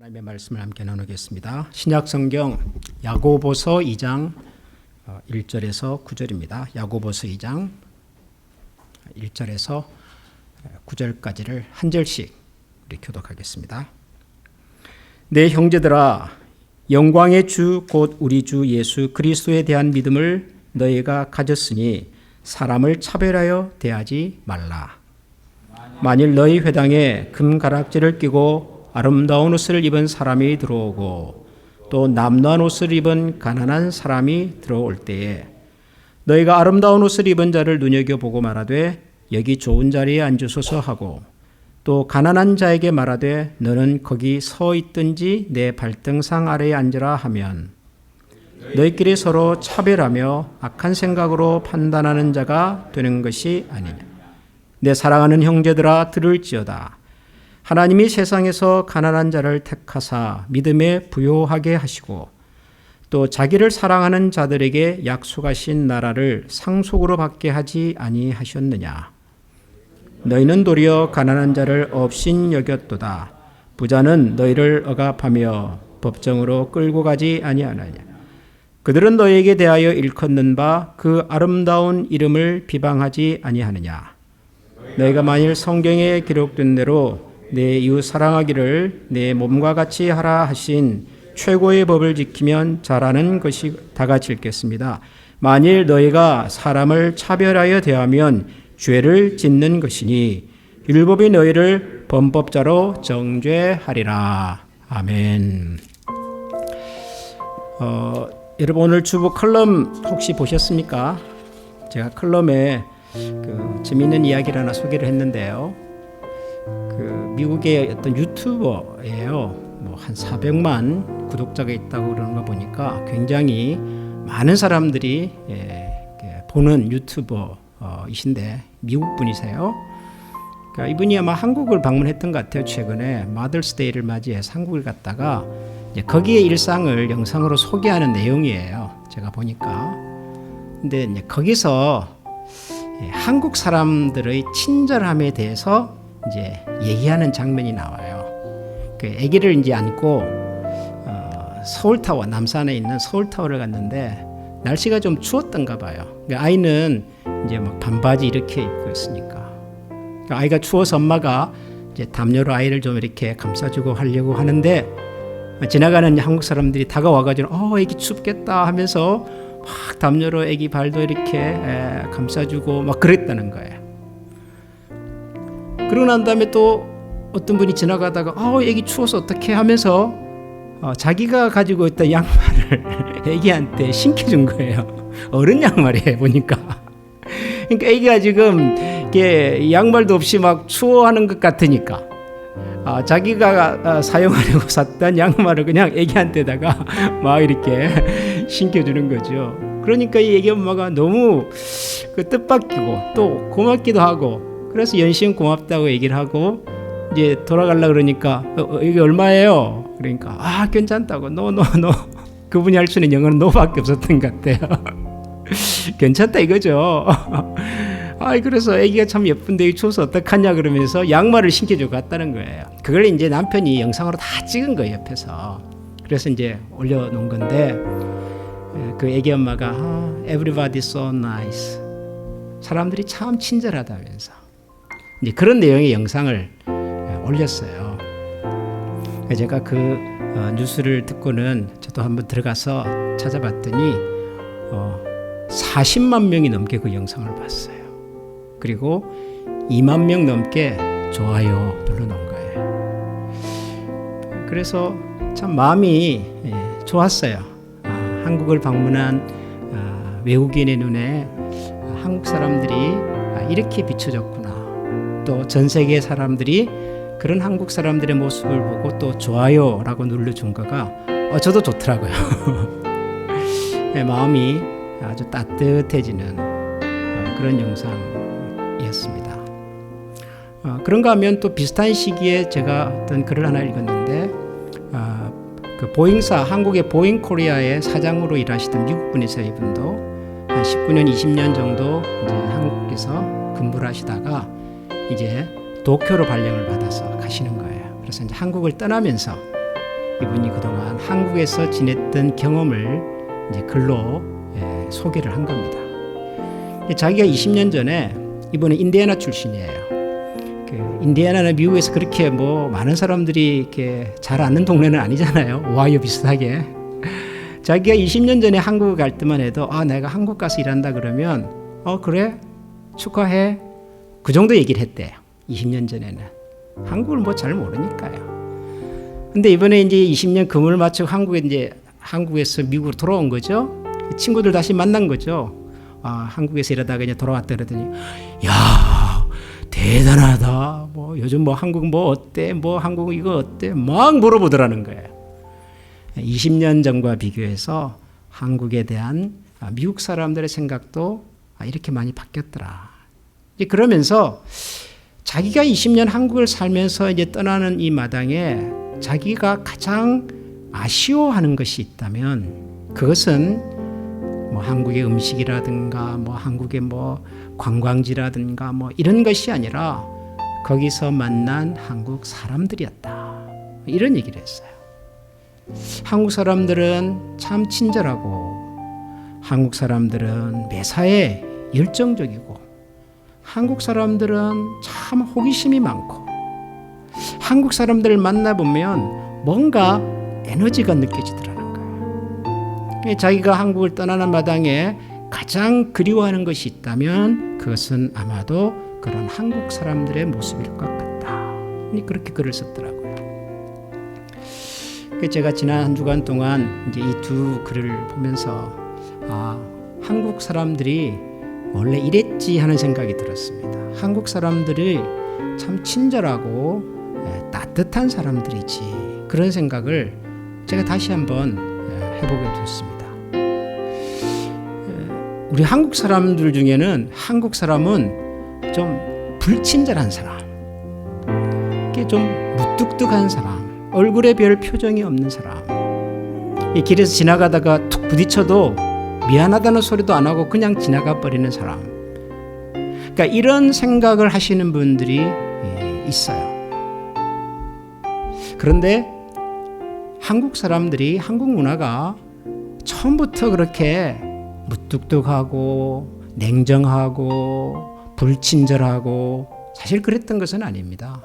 하나님의 말씀을 함께 나누겠습니다. 신약성경 야고보서 2장 1절에서 9절입니다. 야고보서 2장 1절에서 9절까지를 한 절씩 우리 교독하겠습니다. 내 형제들아, 영광의 주 곧 우리 주 예수 그리스도에 대한 믿음을 너희가 가졌으니 사람을 차별하여 대하지 말라. 만일 너희 회당에 금가락지를 끼고 아름다운 옷을 입은 사람이 들어오고 또 남루한 옷을 입은 가난한 사람이 들어올 때에 너희가 아름다운 옷을 입은 자를 눈여겨보고 말하되 여기 좋은 자리에 앉으소서 하고 또 가난한 자에게 말하되 너는 거기 서 있든지 내 발등상 아래에 앉으라 하면 너희끼리 서로 차별하며 악한 생각으로 판단하는 자가 되는 것이 아니냐. 내 사랑하는 형제들아, 들을지어다. 하나님이 세상에서 가난한 자를 택하사 믿음에 부요하게 하시고 또 자기를 사랑하는 자들에게 약속하신 나라를 상속으로 받게 하지 아니하셨느냐. 너희는 도리어 가난한 자를 업신 여겼도다. 부자는 너희를 억압하며 법정으로 끌고 가지 아니하느냐. 그들은 너희에게 대하여 일컫는 바 그 아름다운 이름을 비방하지 아니하느냐. 너희가 만일 성경에 기록된 대로 내 이웃 사랑하기를 내 몸과 같이 하라 하신 최고의 법을 지키면 잘하는 것이 다 같이 읽겠습니다. 만일 너희가 사람을 차별하여 대하면 죄를 짓는 것이니 율법이 너희를 범법자로 정죄하리라. 아멘. 여러분, 오늘 주보 컬럼 혹시 보셨습니까? 제가 컬럼에 재미있는 이야기를 하나 소개를 했는데요. 미국의 어떤 유튜버예요. 한 400만 구독자가 있다고 그러는 거 보니까 굉장히 많은 사람들이 보는 유튜버이신데 미국 분이세요. 그러니까 이분이 아마 한국을 방문했던 것 같아요. 최근에 마더스데이를 맞이해서 한국을 갔다가 거기에 일상을 영상으로 소개하는 내용이에요. 제가 보니까. 근데 거기서 한국 사람들의 친절함에 대해서 이제 얘기하는 장면이 나와요. 그 아기를 이제 안고 서울타워, 남산에 있는 서울타워를 갔는데 날씨가 좀 추웠던가 봐요. 아이는 이제 막 반바지 이렇게 입고 있으니까 아이가 추워서 엄마가 이제 담요로 아이를 좀 이렇게 감싸주고 하려고 하는데 지나가는 한국 사람들이 다가와가지고 애기 춥겠다 하면서 막 담요로 아기 발도 이렇게 감싸주고 막 그랬다는 거예요. 그러고 난 다음에 또 어떤 분이 지나가다가 애기 추워서 어떻게 하면서 자기가 가지고 있던 양말을 애기한테 신겨준 거예요. 어른 양말이에요, 보니까. 그러니까 애기가 지금 이게 양말도 없이 막 추워하는 것 같으니까 자기가 사용하려고 샀던 양말을 그냥 애기한테다가 막 이렇게 신겨주는 거죠. 그러니까 이 애기 엄마가 너무 뜻밖이고 또 고맙기도 하고 그래서 연신 고맙다고 얘기를 하고 이제 돌아가려고 그러니까 이게 얼마예요? 그러니까 괜찮다고 노 그분이 할 수 있는 영어는 노밖에 없었던 것 같아요. 괜찮다 이거죠. 그래서 애기가 참 예쁜데 추워서 어떡하냐 그러면서 양말을 신겨주고 갔다는 거예요. 그걸 이제 남편이 영상으로 다 찍은 거예요, 옆에서. 그래서 이제 올려놓은 건데 그 애기 엄마가 Everybody so nice. 사람들이 참 친절하다면서 이제 그런 내용의 영상을 올렸어요. 제가 그 뉴스를 듣고는 저도 한번 들어가서 찾아봤더니 40만 명이 넘게 그 영상을 봤어요. 그리고 2만 명 넘게 좋아요 눌러놓은 거예요. 그래서 참 마음이 좋았어요. 한국을 방문한 외국인의 눈에 한국 사람들이 이렇게 비춰졌구나. 또 전 세계 사람들이 그런 한국 사람들의 모습을 보고 또 좋아요라고 눌러준 거가 저도 좋더라고요. 마음이 아주 따뜻해지는 그런 영상이었습니다. 그런가 하면 또 비슷한 시기에 제가 어떤 글을 하나 읽었는데 그 보잉사, 한국의 보잉 코리아의 사장으로 일하시던 미국 분이세요. 이분도 한 19년, 20년 정도 이제 한국에서 근무를 하시다가 이제 도쿄로 발령을 받아서 가시는 거예요. 그래서 이제 한국을 떠나면서 이분이 그동안 한국에서 지냈던 경험을 이제 글로 소개를 한 겁니다. 자기가 20년 전에, 이번에 인디애나 출신이에요. 인디애나는 미국에서 그렇게 뭐 많은 사람들이 이렇게 잘 아는 동네는 아니잖아요. 오하이오 비슷하게. 자기가 20년 전에 한국을 갈 때만 해도 내가 한국 가서 일한다 그러면 그래 축하해 그 정도 얘기를 했대요. 20년 전에는 한국을 뭐 잘 모르니까요. 근데 이번에 이제 20년 근무를 마치고 한국에서 미국으로 돌아온 거죠. 친구들 다시 만난 거죠. 한국에서 일하다가 이제 돌아왔다 그러더니 야 대단하다. 뭐 요즘 뭐 한국 뭐 어때? 뭐 한국 이거 어때? 막 물어보더라는 거예요. 20년 전과 비교해서 한국에 대한 미국 사람들의 생각도 이렇게 많이 바뀌었더라. 이제 그러면서 자기가 20년 한국을 살면서 이제 떠나는 이 마당에 자기가 가장 아쉬워하는 것이 있다면 그것은 뭐 한국의 음식이라든가 뭐 한국의 뭐 관광지라든가 뭐 이런 것이 아니라 거기서 만난 한국 사람들이었다. 이런 얘기를 했어요. 한국 사람들은 참 친절하고 한국 사람들은 매사에 열정적이고 한국 사람들은 참 호기심이 많고 한국 사람들을 만나보면 뭔가 에너지가 느껴지더라는 거예요. 자기가 한국을 떠나는 마당에 가장 그리워하는 것이 있다면 그것은 아마도 그런 한국 사람들의 모습일 것 같다. 그렇게 글을 썼더라고요. 제가 지난 한 주간 동안 이제 이 두 글을 보면서 한국 사람들이 원래 이랬지 하는 생각이 들었습니다. 한국 사람들이 참 친절하고 따뜻한 사람들이지 그런 생각을 제가 다시 한번 해보게 됐습니다. 우리 한국 사람들 중에는 한국 사람은 좀 불친절한 사람, 좀 무뚝뚝한 사람, 얼굴에 별 표정이 없는 사람, 이 길에서 지나가다가 툭 부딪혀도 미안하다는 소리도 안 하고 그냥 지나가 버리는 사람. 그러니까 이런 생각을 하시는 분들이 있어요. 그런데 한국 사람들이, 한국 문화가 처음부터 그렇게 무뚝뚝하고 냉정하고 불친절하고 사실 그랬던 것은 아닙니다.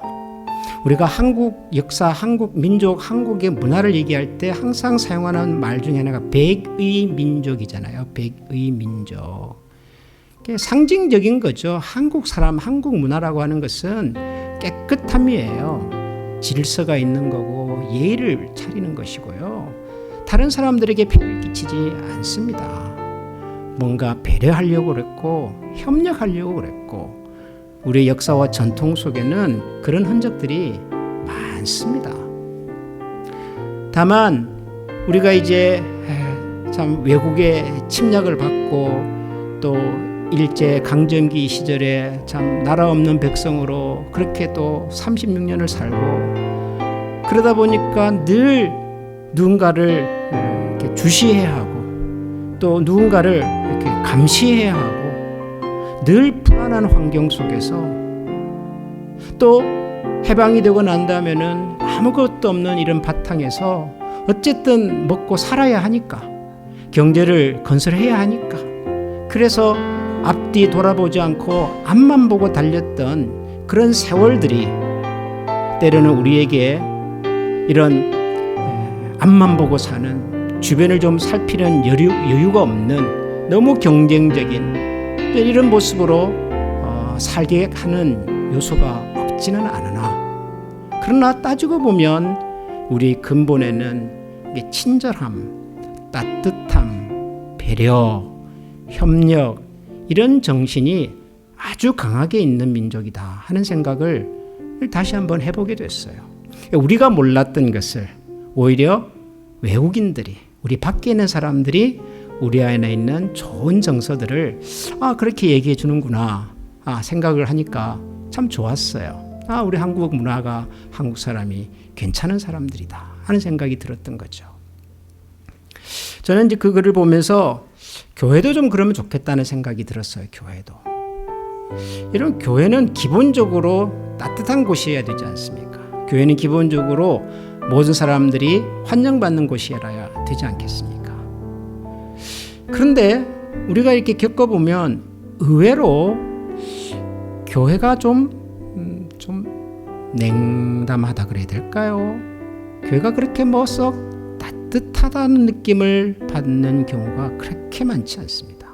우리가 한국 역사, 한국 민족, 한국의 문화를 얘기할 때 항상 사용하는 말 중에 하나가 백의 민족이잖아요. 백의 민족. 상징적인 거죠. 한국 사람, 한국 문화라고 하는 것은 깨끗함이에요. 질서가 있는 거고 예의를 차리는 것이고요. 다른 사람들에게 폐를 끼치지 않습니다. 뭔가 배려하려고 그랬고 협력하려고 그랬고 우리의 역사와 전통 속에는 그런 흔적들이 많습니다. 다만 우리가 이제 참 외국의 침략을 받고 또 일제 강점기 시절에 참 나라 없는 백성으로 그렇게 또 36년을 살고 그러다 보니까 늘 누군가를 이렇게 주시해야 하고 또 누군가를 이렇게 감시해야 하고 늘 불안한 환경 속에서 또 해방이 되고 난 다음에는 아무것도 없는 이런 바탕에서 어쨌든 먹고 살아야 하니까 경제를 건설해야 하니까 그래서 앞뒤 돌아보지 않고 앞만 보고 달렸던 그런 세월들이 때로는 우리에게 이런 앞만 보고 사는 주변을 좀 살피는 여유가 없는 너무 경쟁적인 이런 모습으로 살게 하는 요소가 없지는 않으나 그러나 따지고 보면 우리 근본에는 친절함, 따뜻함, 배려, 협력 이런 정신이 아주 강하게 있는 민족이다 하는 생각을 다시 한번 해보게 됐어요. 우리가 몰랐던 것을 오히려 외국인들이 우리 밖에 있는 사람들이 우리 안에 있는 좋은 정서들을 그렇게 얘기해 주는구나 생각을 하니까 참 좋았어요. 우리 한국 문화가 한국 사람이 괜찮은 사람들이다 하는 생각이 들었던 거죠. 저는 이제 그 글을 보면서 교회도 좀 그러면 좋겠다는 생각이 들었어요. 교회도. 이런 교회는 기본적으로 따뜻한 곳이어야 되지 않습니까? 교회는 기본적으로 모든 사람들이 환영받는 곳이어야 되지 않겠습니까? 그런데 우리가 이렇게 겪어보면 의외로 교회가 좀 냉담하다 그래야 될까요? 교회가 그렇게 썩 따뜻하다는 느낌을 받는 경우가 그렇게 많지 않습니다.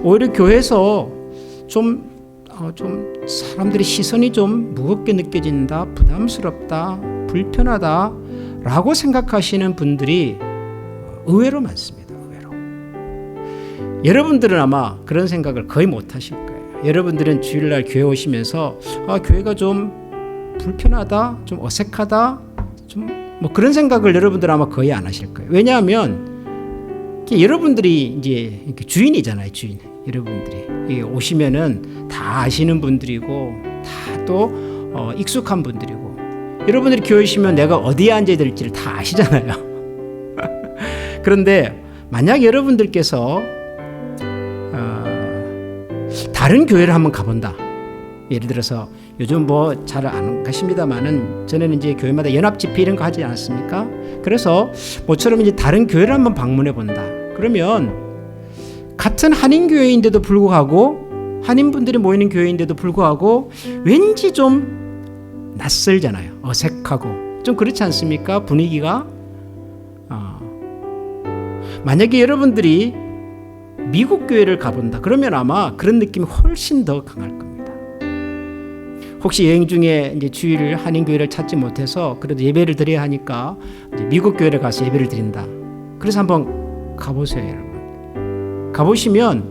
오히려 교회에서 좀 사람들의 시선이 좀 무겁게 느껴진다, 부담스럽다, 불편하다 라고 생각하시는 분들이 의외로 많습니다. 의외로. 여러분들은 아마 그런 생각을 거의 못 하실 거예요. 여러분들은 주일날 교회 오시면서 교회가 좀 불편하다, 좀 어색하다, 좀 뭐 그런 생각을 여러분들은 아마 거의 안 하실 거예요. 왜냐하면 여러분들이 이제 주인이잖아요, 주인. 여러분들이 오시면은 다 아시는 분들이고 다 또 익숙한 분들이고, 여러분들이 교회 오시면 내가 어디에 앉아야 될지를 다 아시잖아요. 그런데 만약 여러분들께서 다른 교회를 한번 가본다. 예를 들어서 요즘 뭐 잘 안 가십니다만은 전에는 이제 교회마다 연합 집회 이런 거 하지 않았습니까? 그래서 모처럼 이제 다른 교회를 한번 방문해 본다. 그러면 같은 한인 교회인데도 불구하고, 한인분들이 모이는 교회인데도 불구하고 왠지 좀 낯설잖아요. 어색하고 좀 그렇지 않습니까? 분위기가. 만약에 여러분들이 미국 교회를 가본다. 그러면 아마 그런 느낌이 훨씬 더 강할 겁니다. 혹시 여행 중에 이제 주일 한인 교회를 찾지 못해서 그래도 예배를 드려야 하니까 이제 미국 교회를 가서 예배를 드린다. 그래서 한번 가보세요, 여러분. 가보시면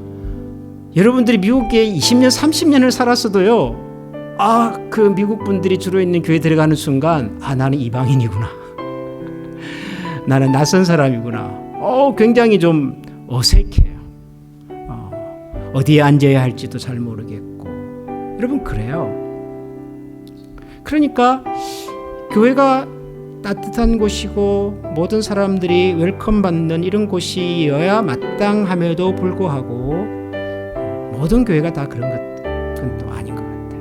여러분들이 미국에 20년, 30년을 살았어도요, 그 미국 분들이 주로 있는 교회 들어가는 순간, 나는 이방인이구나. 나는 낯선 사람이구나. 굉장히 좀 어색해요. 어디에 앉아야 할지도 잘 모르겠고. 여러분, 그래요. 그러니까 교회가 따뜻한 곳이고 모든 사람들이 웰컴 받는 이런 곳이어야 마땅함에도 불구하고 모든 교회가 다 그런 것은 또 아닌 것 같아요.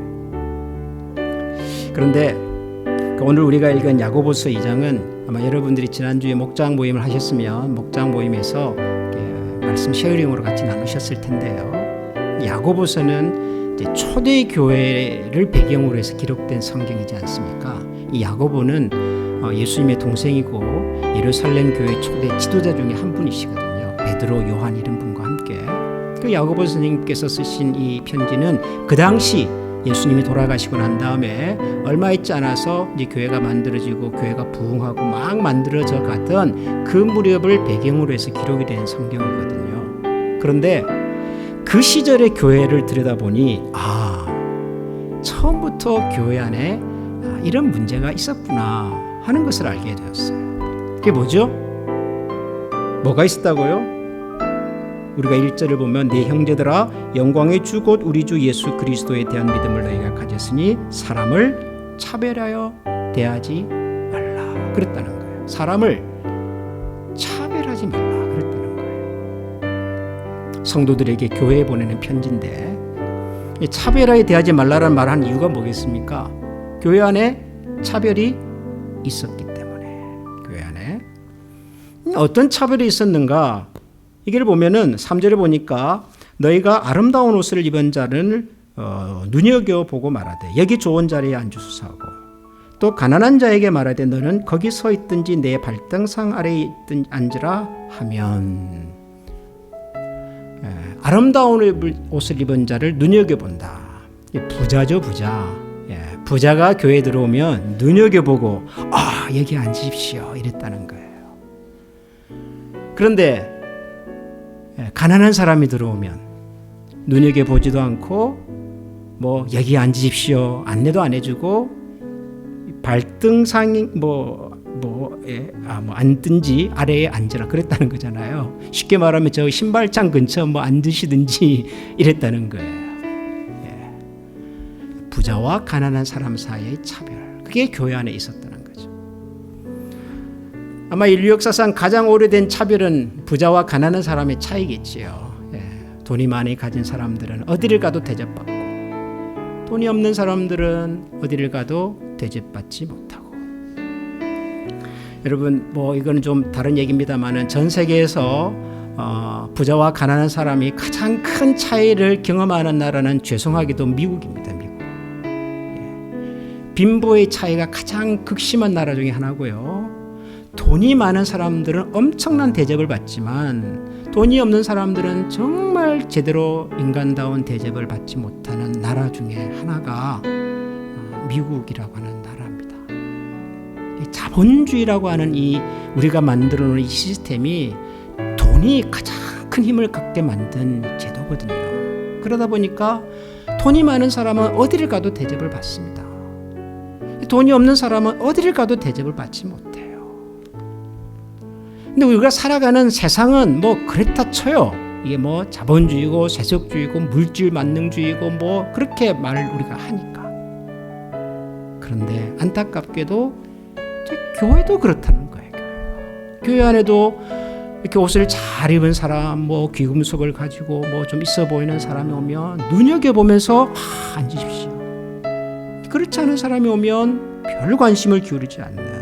그런데 오늘 우리가 읽은 야고보서 2장은 아마 여러분들이 지난주에 목장 모임을 하셨으면 목장 모임에서 말씀 쉐어링으로 같이 나누셨을 텐데요. 야고보서는 이제 초대 교회를 배경으로 해서 기록된 성경이지 않습니까? 이 야고보는 예수님의 동생이고 예루살렘 교회 초대 지도자 중에 한 분이시거든요. 베드로, 요한 이런 분과 함께. 그 야고보 선생님께서 쓰신 이 편지는 그 당시 예수님이 돌아가시고 난 다음에 얼마 있지 않아서 이제 교회가 만들어지고 교회가 부흥하고 막 만들어져 가던 그 무렵을 배경으로 해서 기록이 된 성경이거든요. 그런데 그 시절의 교회를 들여다보니 처음부터 교회 안에 이런 문제가 있었구나 하는 것을 알게 되었어요. 그게 뭐죠? 뭐가 있었다고요? 우리가 1절을 보면 내 형제들아 영광의 주 곧 우리 주 예수 그리스도에 대한 믿음을 너희가 가졌으니 사람을 차별하여 대하지 말라 그랬다는 거예요. 사람을 차별하지 말라 그랬다는 거예요. 성도들에게 교회에 보내는 편지인데 차별하여 대하지 말라라는 말을 한 이유가 뭐겠습니까? 교회 안에 차별이 있었기 때문에. 교회 안에 어떤 차별이 있었는가? 이걸 보면은 3절에 보니까 너희가 아름다운 옷을 입은 자를 눈여겨보고 말하되 여기 좋은 자리에 앉으소서 하고, 또 가난한 자에게 말하되 너는 거기 서 있든지 내 발등상 아래에 있든지 앉으라 하면, 아름다운 옷을 입은 자를 눈여겨본다. 부자죠, 부자. 부자가 교회에 들어오면 눈여겨보고 여기 앉으십시오 이랬다는 거예요. 그런데 가난한 사람이 들어오면 눈여겨보지도 않고 뭐 여기 앉으십시오 안내도 안 해주고 발등상이 앉든지 아래에 앉으라 그랬다는 거잖아요. 쉽게 말하면 저 신발장 근처 앉으시든지 이랬다는 거예요. 부자와 가난한 사람 사이의 차별, 그게 교회 안에 있었다는 거죠. 아마 인류 역사상 가장 오래된 차별은 부자와 가난한 사람의 차이겠지요. 돈이 많이 가진 사람들은 어디를 가도 대접받고, 돈이 없는 사람들은 어디를 가도 대접받지 못하고. 여러분 뭐 이거는 좀 다른 얘기입니다만은 전 세계에서 부자와 가난한 사람이 가장 큰 차이를 경험하는 나라는 죄송하게도 미국입니다. 미국. 빈부의 차이가 가장 극심한 나라 중에 하나고요. 돈이 많은 사람들은 엄청난 대접을 받지만 돈이 없는 사람들은 정말 제대로 인간다운 대접을 받지 못하는 나라 중에 하나가 미국이라고 하는 나라입니다. 자본주의라고 하는 이 우리가 만들어 놓은 이 시스템이 돈이 가장 큰 힘을 갖게 만든 제도거든요. 그러다 보니까 돈이 많은 사람은 어디를 가도 대접을 받습니다. 돈이 없는 사람은 어디를 가도 대접을 받지 못해요. 근데 우리가 살아가는 세상은 뭐 그렇다 쳐요. 이게 뭐 자본주의고 세속주의고 물질 만능주의고 뭐 그렇게 말을 우리가 하니까. 그런데 안타깝게도 교회도 그렇다는 거예요. 교회 안에도 이렇게 옷을 잘 입은 사람, 뭐 귀금속을 가지고 뭐 좀 있어 보이는 사람이 오면 눈여겨보면서 앉으십시오. 그렇지 않은 사람이 오면 별 관심을 기울이지 않는.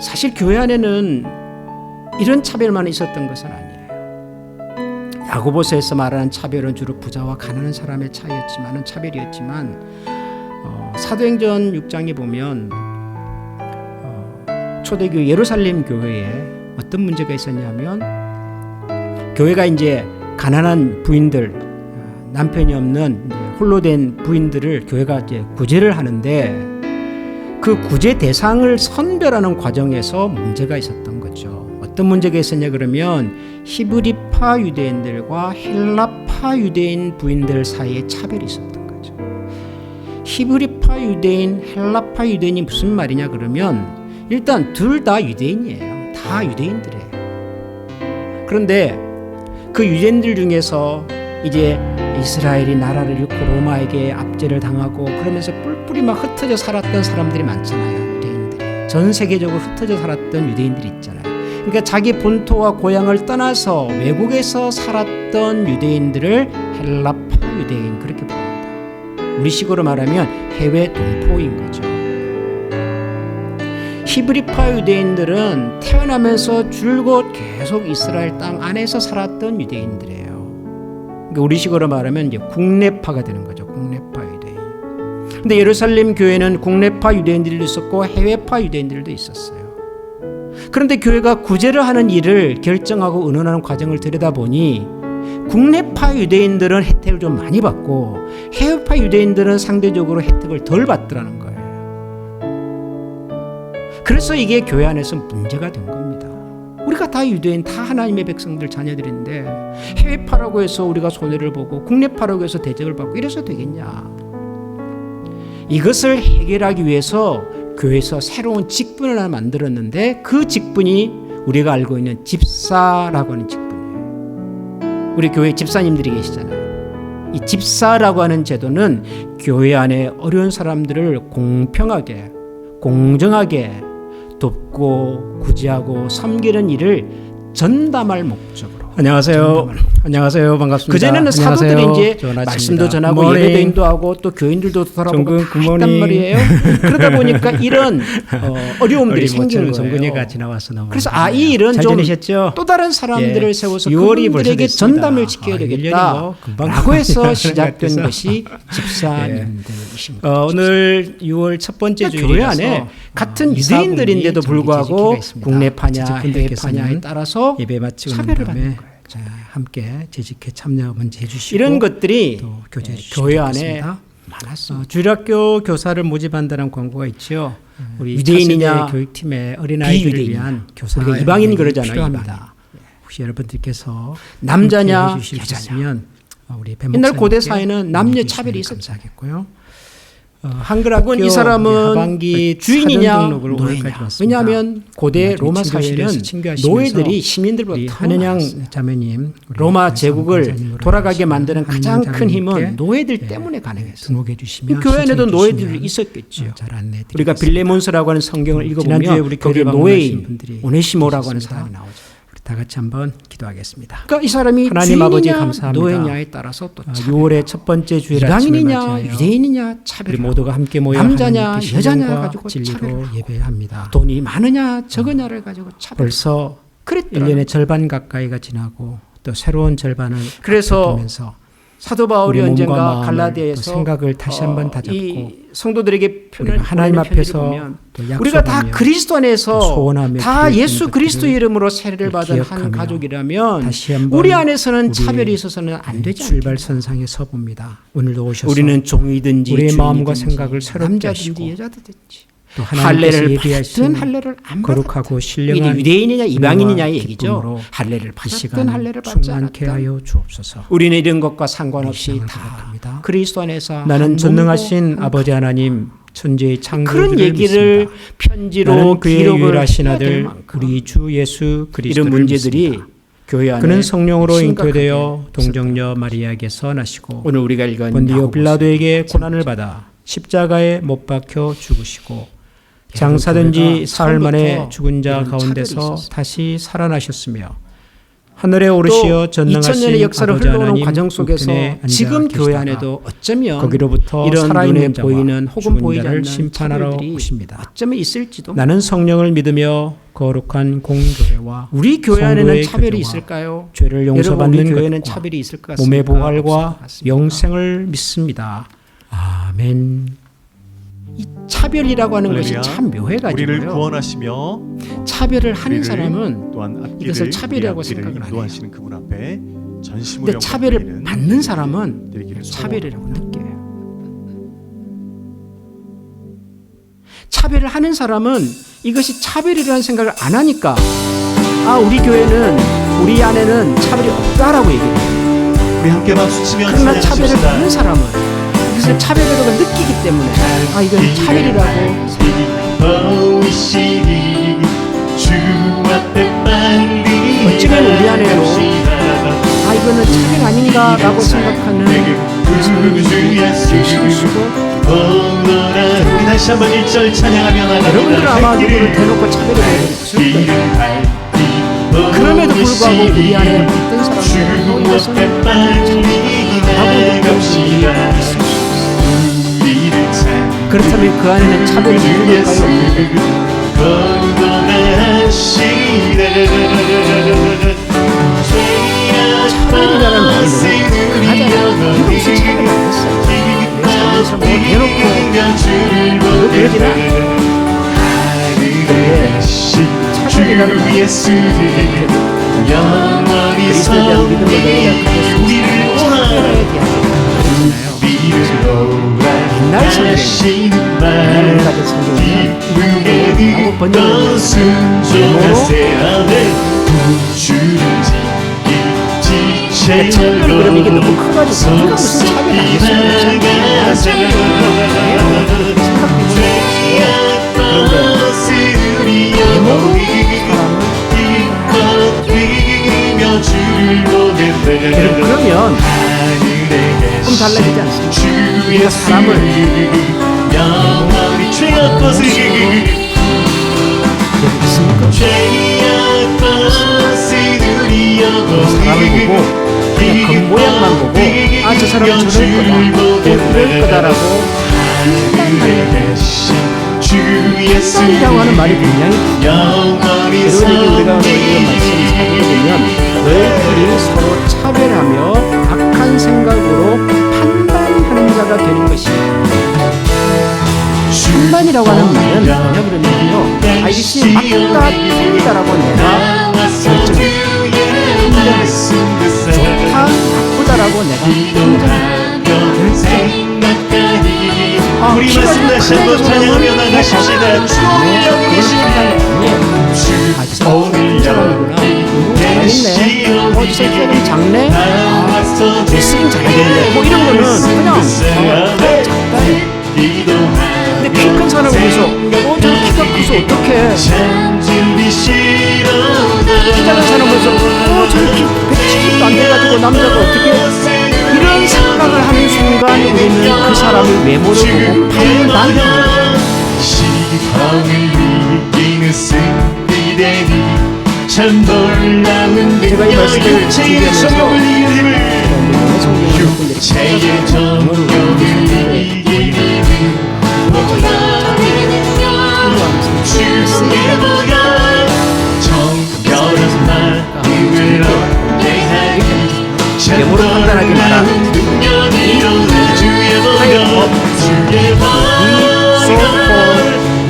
사실 교회 안에는 이런 차별만 있었던 것은 아니에요. 야고보서에서 말하는 차별은 주로 부자와 가난한 사람의 차별이었지만 사도행전 6장에 보면 초대교회 예루살렘 교회에 어떤 문제가 있었냐면 교회가 이제 가난한 부인들, 남편이 없는 이제 홀로 된 부인들을 교회가 이제 구제를 하는데 그 구제 대상을 선별하는 과정에서 문제가 있었던 거죠. 어떤 문제가 있었냐 그러면 히브리파 유대인들과 헬라파 유대인 부인들 사이에 차별이 있었던 거죠. 히브리파 유대인, 헬라파 유대인이 무슨 말이냐 그러면 일단 둘 다 유대인이에요. 다 유대인들이에요. 그런데 그 유대인들 중에서 이제 이스라엘이 나라를 잃고 로마에게 압제를 당하고 그러면서 뿔뿔이 막 흩어져 살았던 사람들이 많잖아요. 유대인들이. 전 세계적으로 흩어져 살았던 유대인들이 있잖아요. 그러니까 자기 본토와 고향을 떠나서 외국에서 살았던 유대인들을 헬라파 유대인 그렇게 부릅니다. 우리식으로 말하면 해외 동포인 거죠. 히브리파 유대인들은 태어나면서 줄곧 계속 이스라엘 땅 안에서 살았던 유대인들이에요. 그러니까 우리식으로 말하면 이제 국내파가 되는 거죠. 국내파 유대인. 근데 예루살렘 교회는 국내파 유대인들도 있었고 해외파 유대인들도 있었어요. 그런데 교회가 구제를 하는 일을 결정하고 의논하는 과정을 들여다보니 국내파 유대인들은 혜택을 좀 많이 받고 해외파 유대인들은 상대적으로 혜택을 덜 받더라는 거예요. 그래서 이게 교회 안에서 문제가 된 겁니다. 우리가 다 유대인, 다 하나님의 백성들 자녀들인데 해외파라고 해서 우리가 손해를 보고 국내파라고 해서 대접을 받고 이래서 되겠냐. 이것을 해결하기 위해서 교회에서 새로운 직분을 하나 만들었는데 그 직분이 우리가 알고 있는 집사라고 하는 직분이에요. 우리 교회 집사님들이 계시잖아요. 이 집사라고 하는 제도는 교회 안에 어려운 사람들을 공평하게, 공정하게 돕고 구제하고 섬기는 일을 전담할 목적으로. 안녕하세요. 안녕하세요. 반갑습니다. 그전에는 사도들이 이제 말씀도 전하고 예배도인도 하고 또 교인들도 돌아보고 다 했단 말이에요. 그러다 보니까 이런 어려움들이 생기는 거예요. 그래서 이 일은 좀 또 다른 사람들을 세워서 그분들에게 전담을 지켜야 되겠다라고 해서 시작된 것이 집사님들이십니다. 오늘 6월 첫 번째 주일이라서 교회 안에 같은 유대인들인데도 불구하고 국내파냐 해외파냐에 따라서 예배 마치고 차별을 받는 거예요. 자, 함께 재직회 참여 먼저 해주시고 이런 것들이 또 교회 안에 많았어. 주일학교 교사를 모집한다는 광고가 있죠. 우리 유대인이냐 교육팀의 어린아이들을 위한 교사 이방인 그러잖아요. 이방. 혹시 여러분들께서 남자냐 여자냐면 우리 옛날 고대 사회는 남녀 차별이 있었겠고요. 한글학교 이 사람은 주인이냐 노예냐. 왜냐하면 고대 로마 사회는 노예들이 시민들보다 한은양 자매님 로마 제국을 돌아가게 만드는 가장 큰 힘은 노예들 때문에 가능했어요. 교회 안에도 노예들이 있었겠죠. 우리가 빌레몬서라고 하는 성경을 읽어보면 거기에 노예인 오네시모라고 하는 사람이 나오죠. 다 같이 한번 기도하겠습니다. 그러니까 이 사람이 하나님 아버지 주인이냐 감사합니다. 노예냐에 따라서 또 6월의 첫 번째 주일 아침을 이방인이냐 맞이하여 유대인이냐 우리 차별, 모두가 함께 모여 남자냐 하나님께 여자냐 신령과 가지고 진리로 차별하고 예배합니다. 돈이 많으냐 적으냐를 가지고 차별. 벌써 그랬더라. 1년의 절반 가까이가 지나고 또 새로운 절반을 그래서 앞두면서 사도 바울이 우리 몸과 언젠가 마음을 갈라디아에서 또 생각을 다시 한번 다잡고 이 성도들에게 우리가 하나님 앞에서 또 우리가 다 약속하며 그리스도 안에서 소원하며 다 기도했던 예수 그리스도 것들을 이름으로 세례를 받은 한 기억하며 가족이라면 다시 한번 우리 안에서는 우리 차별이 있어서는 안 되지 않겠냐. 출발선상에 서봅니다. 오늘도 오셔서 우리는 종이든지 우리의 마음과 주인이든지 생각을 새롭게 남자든지 하시고 여자든지 또 하나님께서 할례를 예비하신 받든 할례를 안 거룩하고 받든 신령한 유대인이냐 이방인이냐의 은혜와 얘기죠. 기쁨으로 할례를 이 받든 시간 할례를 받지 충만케 않았든 하여 주옵소서. 우리는 이런 것과 상관없이 시간을 다 고백합니다. 그리스도 안에서 나는 한 전능하신 몸이고 아버지 하나님 천지의 그런 창조주를 얘기를 믿습니다. 편지로 나는 그의 기록을 유일하신 해야 될 아들 만큼 우리 주 예수 그리스도를 이런 문제들이 믿습니다. 교회 안에 그는 성령으로 심각하게 잉태되어 동정녀 마리아에게서 나시고 오늘 우리가 읽은 본디오 야고보서 빌라도에게 고난을 받아 십자가에 못 박혀 죽으시고 장사된 지 사흘 만에 죽은 자 이런 차별이 가운데서 있었어요. 다시 살아나셨으며 하늘에 오르시어 또 전능하신 2000년의 역사를 아버지 흘러오는 하나님 과정 속에서 우편에 앉아 지금 교회 계시다가 안에도 어쩌면 거기로부터 이런 눈에 살아있는 자와 보이는 혹은 죽은 보이지 자를 않는 심판하러 차별들이 오십니다. 어쩌면 있을지도. 나는 성령을 믿으며 거룩한 공교회와 우리 교회 안에는 성도의 차별이 교제와 있을까요? 죄를 여러분 우리 용서받는 교회는 것과 차별이 있을 것 같습니까? 몸의 부활과 없을 것 같습니까? 영생을 믿습니다. 아멘. 이 차별이라고 하는 것이 할렐루야. 참 우리를 묘해가지고요. 구원하시며 차별을 하는 우리를 사람은 또한 앞길을 이것을 차별이라고 앞길을 생각을 안 해요. 인도하시는 그분 앞에 전심으로 근데 차별을 영광 받는 사람은 드리기를 차별이라고 느껴요. 차별을 하는 사람은 이것이 차별이라는 생각을 안 하니까 우리 교회는 우리 안에는 차별이 없다라고 얘기해요. 우리 함께 박수 치며 그러나 차별을 찬양하십시다. 받는 사람은 이것을 차별이라고 느끼기 때문에 이건 차별이라고 보이시니 주 앞에 빨리 어찌면 우리 안에도 이거는 차별 아닌가라고 생각하는 주 예수 우리 다시 한번 1절 찬양하며 나갑니다. 여러분들은 아마 누구를 대놓고 차별이라고 없을 거예요. 그럼에도 불구하고 우리 안에 어떤 사람들은 이것은 차별이라고 느끼는 그렇다면 그 안에는 차별이 있는 걸까요? 차별이라는 말이 너무 강하잖아요. 이거 무슨 차별이 안 했어요. 내 삶에서 뭐 대놓고 너 그러지나? 근데 차별이라는 말이 그리스도에 대한 믿음을 너희가 가졌으면 차별에 대한 옛날 성경에 옛날에 가진 성경에는 라고 번역을 그러니까 차별이 그럼 이게 너무 커가지고 우리가 무슨 차별이 안 했으면 그러면 좀 달라지지 않습니까? 우리가 사람을 사람을 보고 그냥 겉모양만 보고 저 사람은 저럴 거다 이럴 거다라고 판단하는 판단이라고 하는 말이 굉장히 이런 얘기 우리가 오늘 이런 말씀 살펴보면 너희들이 서로 차별하며 악한 생각으로 판단하는 자가 되는 것이에요. 판단이라고 하는 말은 뭐냐 그러면요 이것이 맞다 틀리다라고 내가 결정해요. 좋다 나쁘다라고 내가 우리 말씀 다시 한번 찬양하며 나가십시다. 그걸 판단이 저 사람은 사람이구나 잘했네 저 새끼는 작네 레슬링 잘하겠네 뭐 이런 거는 그냥 작다 근데 키 큰 사람을 위해서 저 키가 커서 어떡해 키 작은 사람을 위해서 저 키 170도 안 돼가지고 남자가 어떻게 이런 생각을 하는 순간 우리는 그 사람의 외모를 보고 판단합니다. 참 놀라운 제가 이 말씀을 능력이 육체의 준비하면서 성령을 이기는 힘을 성경의 분들이 육체의 정욕이 주의 보여 정결한 마음을 얻게 하니 예물을 판단하지 마라. 능력이 일어나 주의 보여 주의 보여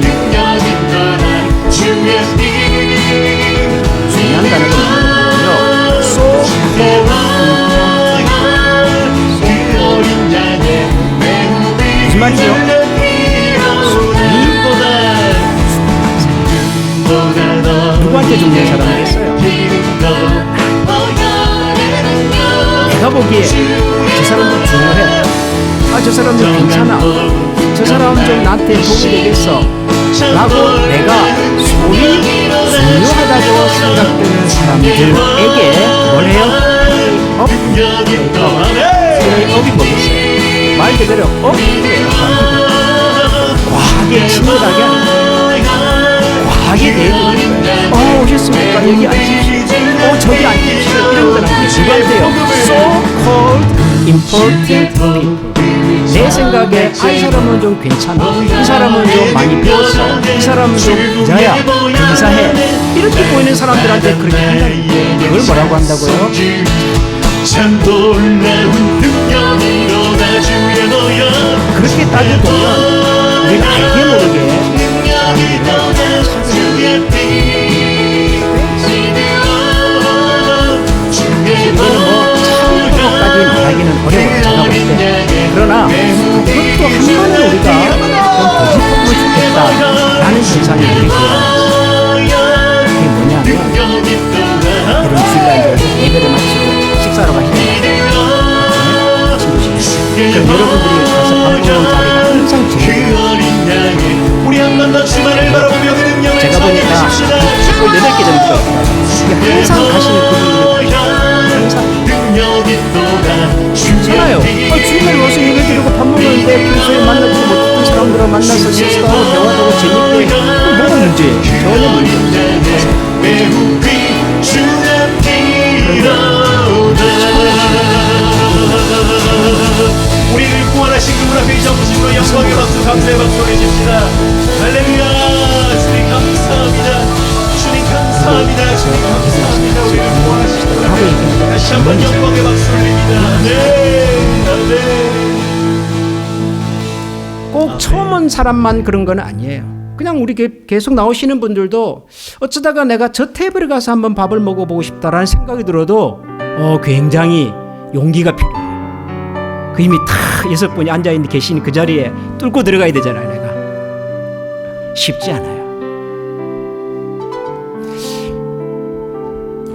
능력이 일어나 주의 빛 중요한 단어가 있거든요. 그 어린 양의 무슨 말이죠? 누구한테 중요한 사람이겠어요? 내가 보기에 저 사람도 중요해. 저 사람도 괜찮아. 저 사람 좀 나한테 도움이 되겠어. 라고 내가 소위 중요하다고 생각되는 사람들에게 뭘 해요? 업이 뭐겠어요? 말 그대로 업이에요. 과하게 친밀하게 하는 거예요. 과하게 대해주는 거예요. 오셨습니까? 여기 앉으십시오. 저기 앉으십시오. 이런 거는 누구한테요? So-called important people. 내 생각에 이 사람은 좀 괜찮아. 이 사람은 좀 많이 배웠어. 이 사람은 좀 부자야. 근사해. 이렇게 보이는 사람들한테 그렇게 한다는 거예요. 그걸 뭐라고 한다고요? 참 놀라운 능력으로 나 주의 보여 그렇게 따져보면 우리가 알게 모르게 참고까지 말하기는 어려워요. 제가 볼 때. 그러나 그것도 한 번은 우리가 좀 되짚어보면 좋겠다라는 현상이 우리 그게 뭐냐면 이런 주일날 예배를 마치고 식사로 가시는 그럼 여러분들이 가서 밥 먹는 자리가 항상 정해져요. 우리 한 번 더 주만을 바라보며 그 능력을 제가 보니까 찬양하십시다. 8개 정도 이게 항상 가시는 그분들이 항상 괜찮아요. 주일날 와서 예배 드리고 밥 먹는데 평소에 만나지 못했던 사람들과 만나서 식사하고 대화하고 재밌게 그럼 뭐가 문제예요? 전혀 문제 없어요. 우리를 구원하신 그분 앞에 정신과 영광의 박수 감사의 박수 해줍시다. 할렐루야. 주님 감사합니다. 주님 감사합니다. 주님 감사합니다. 우리를 구원하신 그분 앞에 다시 한번 영광의 박수 올립니다. 네. 꼭 처음 온 사람만 그런 건 아니에요. 그냥 우리 계속 나오시는 분들도 어쩌다가 내가 저 테이블에 가서 한번 밥을 먹어보고 싶다라는 생각이 들어도 굉장히 용기가 필요해요. 그 이미 다 6분이 앉아있는 계신 그 자리에 뚫고 들어가야 되잖아요. 내가 쉽지 않아요.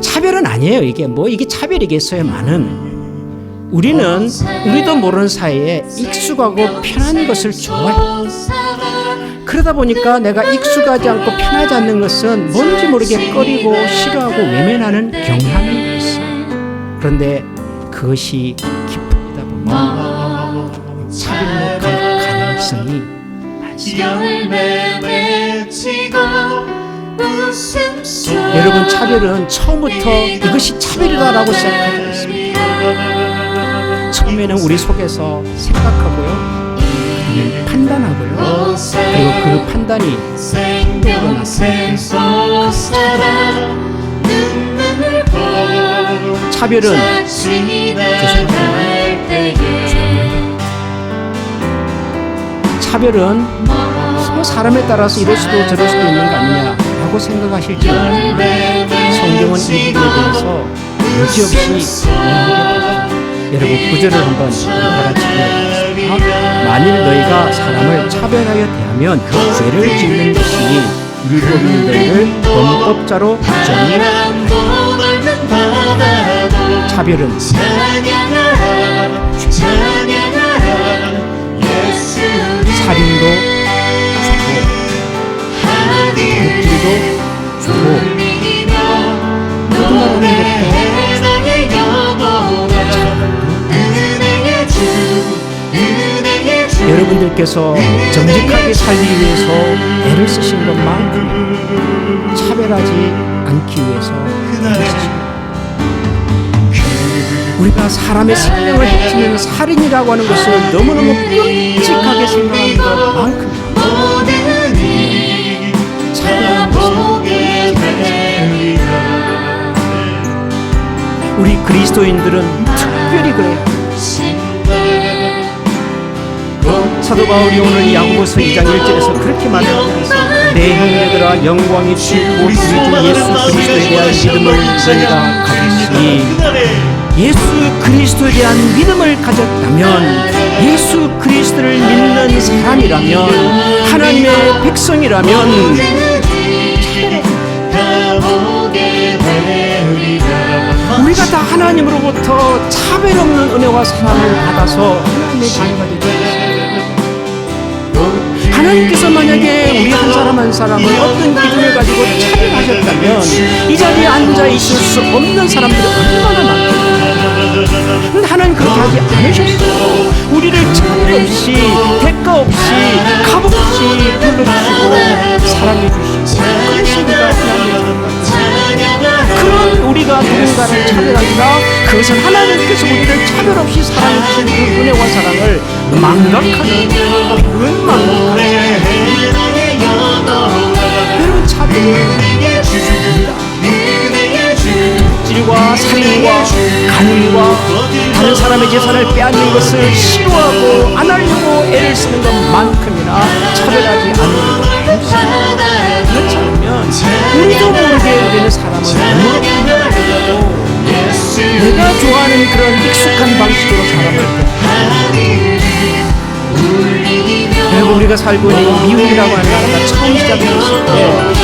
차별은 아니에요. 이게 차별이겠어야만은 우리도 모르는 사이에 익숙하고 편한 것을 좋아해요. 그러다 보니까 내가 익숙하지 않고 편하지 않는 것은 뭔지 모르게 꺼리고 싫어하고 외면하는 경향이 있어요. 그런데 그것이 깊어지다 보면 차별목할 가능성이 많습니다. 여러분, 차별은 처음부터 이것이 차별이다라고 시작하지 않습니다. 처음에는 우리 속에서 생각하고요, 판단하고요, 그리고 그 판단이 행동으로 나타나요. 차별은 차별은 사람에 따라서 이럴 수도 저럴 수도 있는 거 아니냐라고 생각하실지 모르지만 성경은 이 부분에 대해서 여지없이 이야기합니다. 여러분, 9절을 한번 우리 다 같이 읽어보겠습니다. 만일 너희가 사람을 차별하여 대하면 죄를 짓는 것이니 율법인 너희를 범법자로 정의하라. 차별은 살인도 주고 묵질도 주고 거짓말하는 것도 여러분들께서 정직하게 살기 위해서 애를 쓰신 것만큼 차별하지 않기 위해서 그날에 우리가 사람의 생명을 해치는 살인이라고 하는 것을 너무너무 끔찍하게 생각하는 것만큼 모든 이 찾아보게 되리라. 우리 그리스도인들은 특별히 그래요. 사도 바울이 오늘 야고보서 2장 1절에서 그렇게 말합니다. 내 형제들아 영광의 주 곧 우리 주 예수 그리스도에 대한 믿음을 너희가 가졌으니 예수 그리스도에 대한 믿음을 가졌다면 예수 그리스도를 믿는 사람이라면 하나님의 백성이라면 우리가 다 하나님으로부터 차별 없는 은혜와 사랑을 받아서 하나님의 자녀가 되죠. 하나님께서 만약에 우리 한 사람 한 사람을 어떤 기준을 가지고 차별하셨다면 이 자리에 앉아 있을 수 없는 사람들이 얼마나 많겠어요. 근데 하나님 그렇게 하지 않으셨어요. 우리를 차별 없이 대가 없이 값 없이 불러주시고 사랑해 주시고 그래서 우리가 하나님의 그런 우리가 누군가를 차별하기가 그것은 하나님께서 우리를 차별 없이 사랑해 주신 그 은혜와 사랑을 망각하는 그런 망각하는 여러분 차별입니다. 찔과 살인과 간음과 다른 사람의 재산을 빼앗는 것을 싫어하고 안 하려고 애를 쓰는 것만큼이나 차별하지 않으려고 했습니다. 그렇지 않으면 우리도 모르게 우리는 사람을 너무 내가 좋아하는 그런 익숙한 방식으로 사람을 여러분 우리가 살고 있는 미국이라고 하는 나라가 처음 시작되었을 때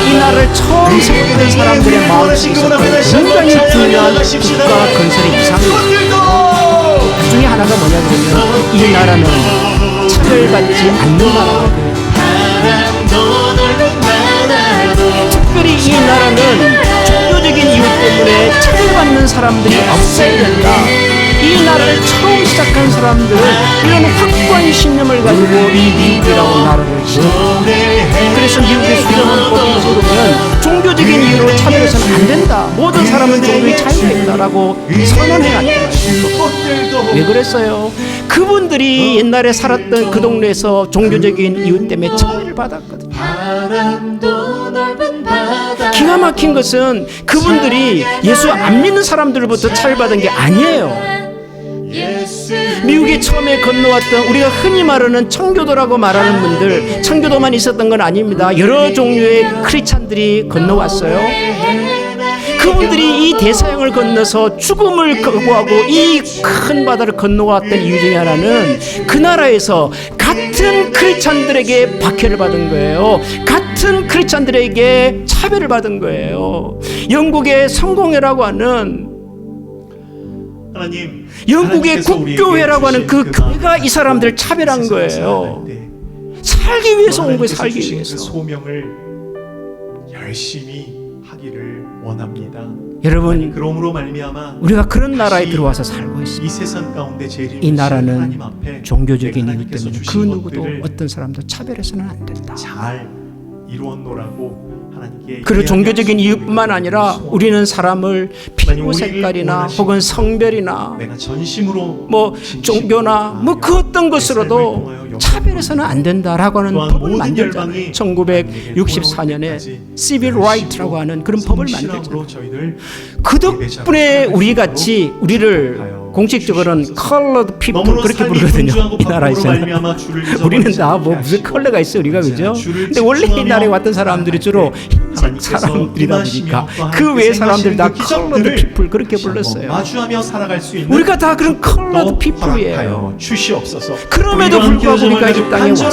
이 나라를 처음 세웠던 사람들의 마음속에서 굉장히 중요한 국가 건설의 이상이었어요. 그 중에 하나가 뭐냐 그러면 이 나라는 차별받지 않는 나라거든요. 특별히 이 나라는 종교적인 이유 때문에 차별받는 사람들이 없어야 된다. 이 나라를 처음 시작한 사람들은 이런 확고한 신념을 가지고 이 미국이라고 나라를 시작했다. 그래서 미국의 수정헌법에 보면 종교적인 이유로 차별해서는 안 된다. 모든 사람은 종교의 자유가 있다라고 선언해놨다. 왜 그랬어요? 그분들이 옛날에 살았던 그 동네에서 종교적인 이유 때문에 차별을 받았거든요. 기가 막힌 것은 그분들이 예수 안 믿는 사람들로부터 차별받은 게 아니에요. 미국에 처음에 건너왔던 우리가 흔히 말하는 청교도라고 말하는 분들, 청교도만 있었던 건 아닙니다. 여러 종류의 크리스찬들이 건너왔어요. 그분들이 이 대서양을 건너서 죽음을 거부하고 이 큰 바다를 건너왔던 이유 중에 하나는 그 나라에서 같은 크리스찬들에게 박해를 받은 거예요. 같은 크리스찬들에게 차별을 받은 거예요. 영국의 성공회라고 하는 하나님, 영국의 국교회라고 하는 그 교회가 이 사람들을 차별한 거예요. 살기 위해서 온 거예요. 살기 위해서. 그 소명을 열심히 하기를 원합니다. 여러분, 그러므로 말미암아 우리가 그런 나라에 들어와서 살고 있습니다. 이 세상 가운데 제일 이 나라는 종교적인 이유 때문에 그 누구도 어떤 사람도 차별해서는 안 된다. 잘 이루었노라고 하나님께. 그리고 종교적인 이유뿐만 아니라 우리는 사람을 피부 색깔이나 혹은 성별이나 내가 전심으로 뭐 종교나 뭐 그 어떤 것으로도 차별해서는 안 된다라고 하는 법을 만들잖아요. 1964년에 Civil Right라고 하는 그런 법을 만들잖아요. 그 덕분에 우리 같이 우리를 공식적으로는 colored people 그렇게 부르거든요. 이 나라에서는 우리는 다 뭐 무슨 컬러가 있어 우리가 그죠? 근데 원래 이 나라에 왔던 사람들이 주로 흰색 사람들이다 보니까 그 외의 사람들 다 colored people 그렇게 불렀어요. 우리가 다 그런 colored people이에요. 그럼에도 불구하고 우리가 이 땅에 와서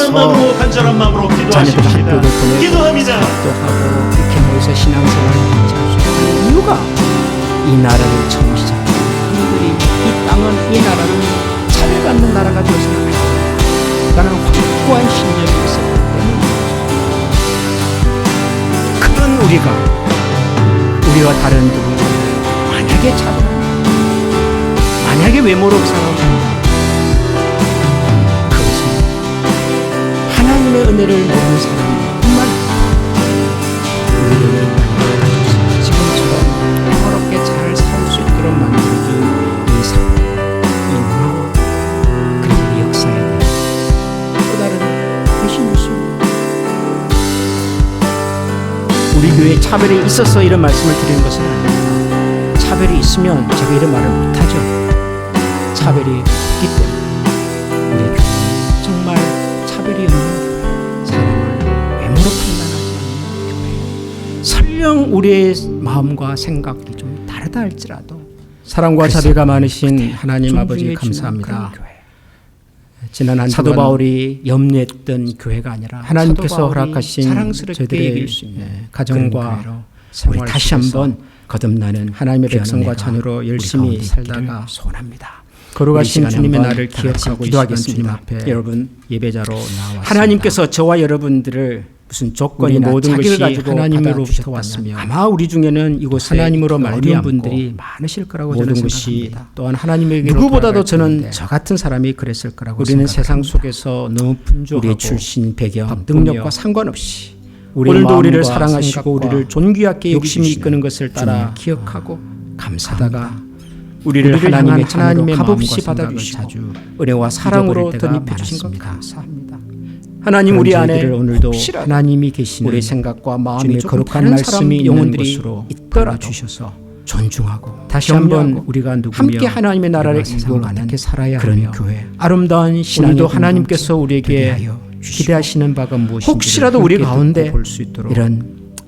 자녀들 학교도 보내고 사업도 하고 이렇게 모여서 신앙생활을 같이 할 수 있는 이유가 이 나라를 처음 시작한 그들이 이 땅은 이 나라는 차별받는 나라가 되었으면 안 된다라는 확고한 신념이 있었기 때문에 그런 우리와 다른 누구를 만약에 만약에 외모로 생각한다 그것은 하나님의 은혜를 모르는 사람뿐만 아니라 우리를 이 땅에 지금 우리 교회에 차별이 있어서 이런 말씀을 드리는 것은 아닙니다. 차별이 있으면 제가 이런 말을 못하죠. 차별이 없기 때문에 우리 교회 정말 차별이 없는 교회, 사람을 외모로 판단하지 않는 교회, 설령 우리의 마음과 생각이 좀 다르다 할지라도 사랑과 자비가 많으신 하나님 아버지 감사합니다. 지난 한 사도 바울이 염려했던 교회가 아니라 하나님께서 허락하신 저희들의 가정과 우리 다시 한번 거듭나는 하나님의 백성과 자녀로 열심히 살다가 소원합니다. 거룩하신 주님의 날을 기억하고 기도하겠습니다. 여러분 예배자로 나왔습니다. 하나님께서 저와 여러분들을 무슨 조건이나 모든 것이 가지고 하나님으로부터 왔으며 아마 우리 중에는 이곳에 하나님으로 말미암은 분들이 많으실 거라고 저는 생각합니다. 또한 하나님에게 누구보다도 저는 저 같은 사람이 그랬을 거라고 우리는 세상 속에서 너무 분주하고 우리의 출신, 배경, 능력과 상관없이 오늘도 우리를 사랑하시고 우리를 존귀하게 욕심이 이끄는 것을 따라 기억하고 감사하다가 우리를 하나님의 자녀로 값없이 받아주시고 은혜와 사랑으로 덧입혀 주신 것 감사합니다. 하나님 우리 안에 오늘도 하나님이 계시는 우리 생각과 마음이 거룩한 말씀이 있는 것으로 이끌어 주셔서 존중하고 다시 한번 우리가 누구며 함께 하나님의 나라를 이루어가는 그런 교회, 아름다운 신앙도 하나님께서 우리에게 기대하시는 바가 무엇인지 혹시라도 우리 가운데 볼 수 있도록 이런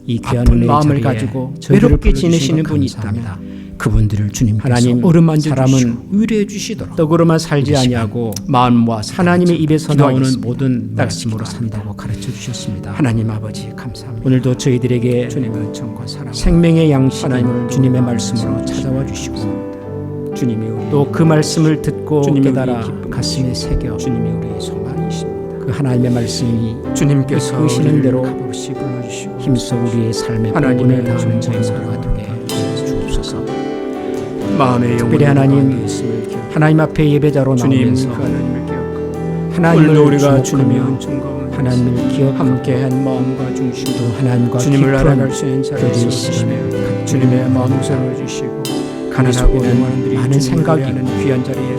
이 귀한 마음을 가지고 외롭게 지내시는 분이 있다면 그분들을 주님께서 하나님 사람은 위로해 주시도록 떡으로만 살지 아니하고 마음과 하나님의 입에서 나오는 모든 말씀으로 산다고 가르쳐 주셨습니다. 하나님 아버지 감사합니다. 오늘도 저희들에게 주님의 은총과 사랑, 생명의 양식을 주님의 말씀으로 찾아와 주시고 주님이 또 그 말씀을 듣고 깨달아 가슴에 새겨 주님이 우리의 소망이십니다. 그 하나님의 말씀이 주님께서 이끄시는 대로 힘써 우리의 삶의 부분을 다하는 저희가 되게 주옵소서. 마음의 특별히 하나님 앞에 예배자로 나오면서 하나님을 우리가 주님의 은총과 하나님을 기억 함께한 마음과 중심도 하나님과 주님을 알아갈 수 있는 자리에 시간에 주님의 마음을 세워주시고 가난하고 많은 생각이 귀한 자리에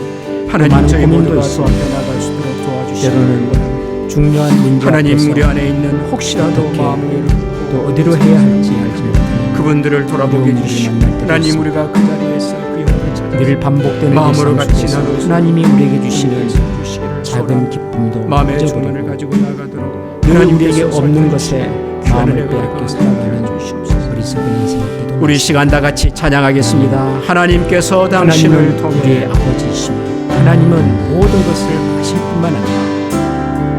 하나님 고민도 있어 나갈 수 있도록 도와주시고 때로는 중요한 문제 하나님 우리 안에 있는 혹시라도 마음을 또 어디로 해야 할지 알지 못하는 그분들을 돌아보게 해주시고 하나님 우리가 그 자리에서 그 영혼을 찾아 늘 반복되는 마음으로 같이 나누어 하나님이 우리에게 주시는 작은 기쁨도 마음의 소원을 가지고 나가도록 늘 우리에게 없는 것에 마음을 빼앗겨 살아가는 어리석은 인생을 우리 시간 다 같이 찬양하겠습니다. 하나님께서 당신을 통해 우리의 아버지이시며 하나님은 모든 것을 하실 뿐만 아니라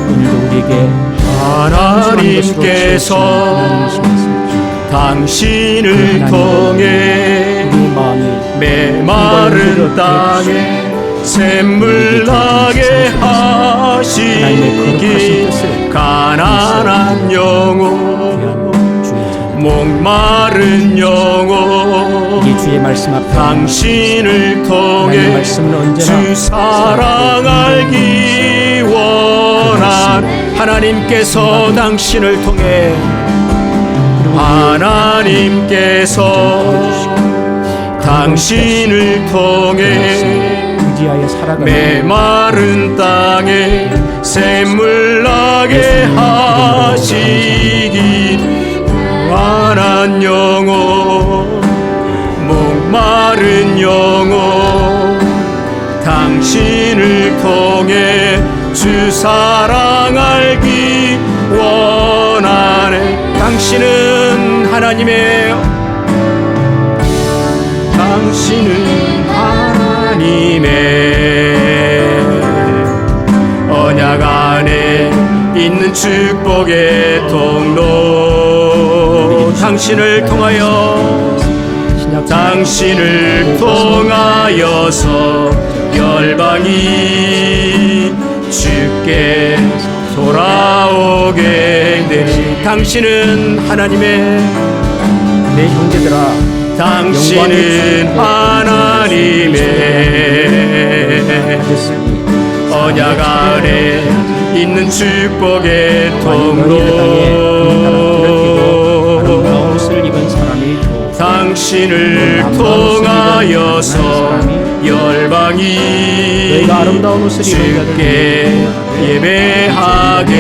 오늘도 우리에게 하나님께서 당신을 통해 메마른 땅에 샘물 나게 하시기 가난한 영혼 목마른 영혼 주의 말씀 앞에 당신을 통해 주 사랑 알기 원한 하나님께서 당신을 통해 하나님께서 당신을 통해 메마른 땅에 샘물 나게 하시기 가난한 영혼 목마른 영혼 당신을 통해 주 사랑 알기 원하네. 당신은 하나님이에요. 당신은 하나님의 언약 안에 있는 축복의 통로 당신을 통하여 당신을 통하여서 열방이 주께 돌아오게 되니 당신은 하나님의 내 형제들아 당신은 하나님의 언약 안에 있는 축복의 통로 당신을 통하여서 열방이 주께 예배하게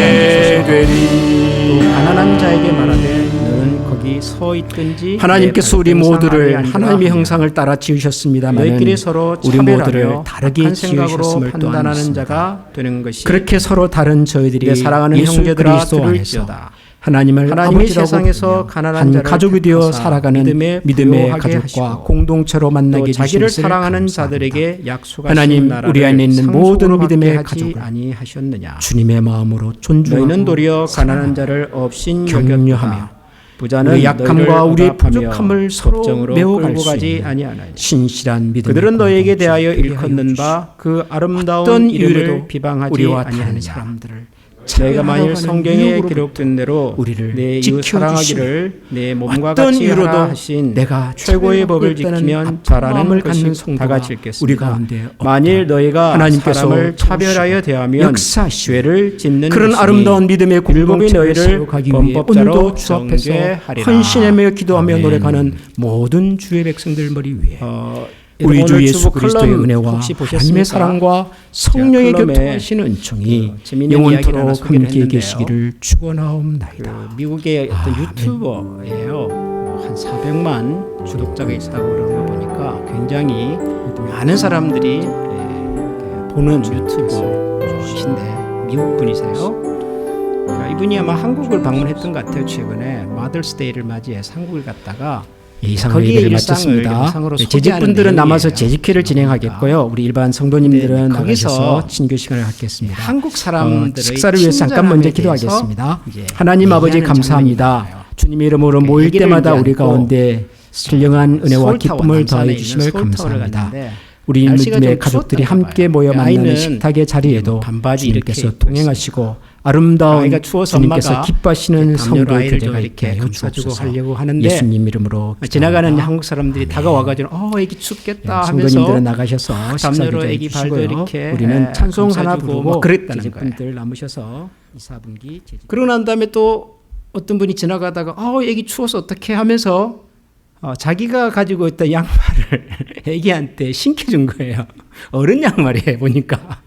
되리. 가난한 자에게 말하되 너는 거기 어디 서 있든지 하나님께서 우리 내 발등 모두를 상하에 앉으라 하나님의 하며 형상을 따라 지으셨습니다만 너희끼리 서로 우리 차별하며 모두를 다르게 악한 생각으로 지으셨음을 또 판단하는 믿습니다. 자가 되는 것이 그렇게 서로 다른 저희들이 내 사랑하는 예수 형제들아 그리스도 안에서 들을지어다. 하나님을 하나님이 아버지라고 세상에서 부르며 가난한 한 자를 가족이 되어 택하사 살아가는 믿음에 믿음의 부요하게 가족과 하시고 공동체로 만나게 또 해주신 자기를 것을 사랑하는 감사합니다. 자들에게 약속하신 하나님, 나라를 우리 안에 있는 모든 상속으로 믿음의 받게 하지 가족을 아니하셨느냐. 주님의 마음으로 존중하고 너희는 도리어 가난한 사랑하고 자를 없인 격려하며 여겼다. 부자는 우리의 약함과 우리의 너희를 부족함을 서로 걱정으로 메워갈 끌고 수 가지 있는 아니하나니 신실한 믿음의 그들은 너에게 공동체 대하여 되게 일컫는 하여 바 그 아름다운 어떤 이름을 이유로도 비방하지 우리와 다른 아니하느냐. 사람들을 내가 만일 차별하러 성경에 가는 유혹으로부터 기록된 대로 우리를 내 이웃 지켜주시며 사랑하기를 내 몸과 어떤 같이 이유로도 하라 하신 내가 최고의 차별받고 법을 있다는 지키면 아픈 잘하는 마음을 것이 갖는 다 성도가 같이 우리 있겠습니다. 가운데 없다. 만일 너희가 하나님께서 사람을 차별하여 도우시고 대하면 역사하시고 죄를 짓는 그런 것이니 아름다운 믿음의 율법이 공동체를 너희를 세워가기 위해 범법자로 오늘도 주 앞에서 정죄하리라. 헌신하며 기도하며 아멘. 노력하는 모든 주의 백성들 머리 위에 우리 여러분, 주 오늘 예수 주보 그리스도의 컬럼 은혜와 혹시 보셨습니까? 하나님의 사랑과 성령의 컬럼에 교통하시는 은총이 재미있는 이야기를 하나 영원토록 소개를 함께 했는데요. 계시기를 축원하옵나이다. 그 미국의 어떤 유튜버예요. 한 400만 구독자가 있다고 그러는 거 보니까 굉장히 많은 사람들이 보는 유튜버신데 미국 분이세요. 그러니까 이분이 아마 한국을 방문했던 것 같아요. 최근에 마더스데이를 맞이해서 한국을 갔다가 이상을 거기에 예배를 일상을 마쳤습니다. 영상으로 재직분들은 소개하는 남아서 내용이에요. 재직회를 진행하겠고요. 우리 일반 성도님들은 네, 거기서 나가셔서 친교 시간을 갖겠습니다. 한국 사람들의 식사를 위해서 잠깐 먼저 기도하겠습니다. 하나님 아버지 감사합니다. 주님의 이름으로 모일 때마다 우리 가운데 신령한 은혜와 기쁨을 더해 주심을 감사합니다. 우리 믿음의 가족들이 함께 모여 만나는 식탁의 자리에도 주님께서 동행하시고 아름다운 아이가 추워서 주님께서 엄마가 기뻐하시는 성도 아이를 좀 교제가 이렇게 있게 감싸주고 해주옵소서. 하려고 하는데 예수님 이름으로 지나가는 기도합니다. 한국 사람들이 다가와가지고 애기 춥겠다 성도님들은 하면서 나가셔서 담요로 식사기도 애기 발도 해주시고요. 이렇게 우리는 찬송 하나 감싸주고 부르고 뭐 그랬다는 거예요. 분들 남으셔서 2, 4분기 그러고 난 다음에 또 어떤 분이 지나가다가 애기 추워서 어떻게 하면서 자기가 가지고 있던 양말을 애기한테 신겨준 거예요. 어른 양말이에요 보니까.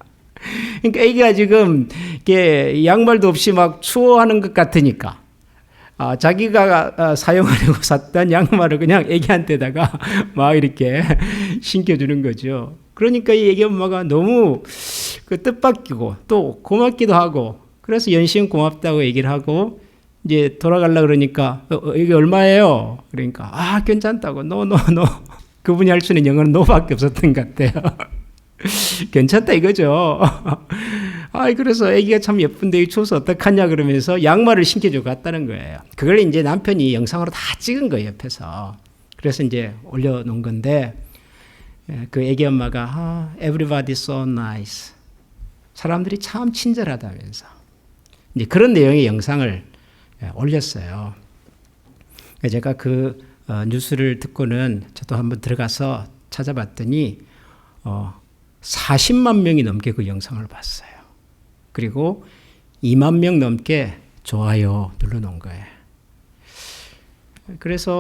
그러니까 애기가 지금 이게 양말도 없이 막 추워하는 것 같으니까 자기가 사용하려고 샀던 양말을 그냥 애기한테다가 막 이렇게 신겨주는 거죠. 그러니까 이 애기 엄마가 너무 그 뜻밖이고 또 고맙기도 하고 그래서 연신 고맙다고 얘기를 하고 이제 돌아가려고 그러니까 이게 얼마예요? 그러니까 괜찮다고 노 그분이 할 수 있는 영어는 노밖에 없었던 것 같아요. 괜찮다 이거죠. 그래서 애기가 참 예쁜데 추워서 어떡하냐 그러면서 양말을 신겨주고 갔다는 거예요. 그걸 이제 남편이 영상으로 다 찍은 거예요 옆에서. 그래서 이제 올려놓은 건데 그 애기 엄마가 everybody so nice. 사람들이 참 친절하다면서 이제 그런 내용의 영상을 올렸어요. 제가 그 뉴스를 듣고는 저도 한번 들어가서 찾아봤더니 40만 명이 넘게 그 영상을 봤어요. 그리고 2만 명 넘게 좋아요 눌러놓은 거예요. 그래서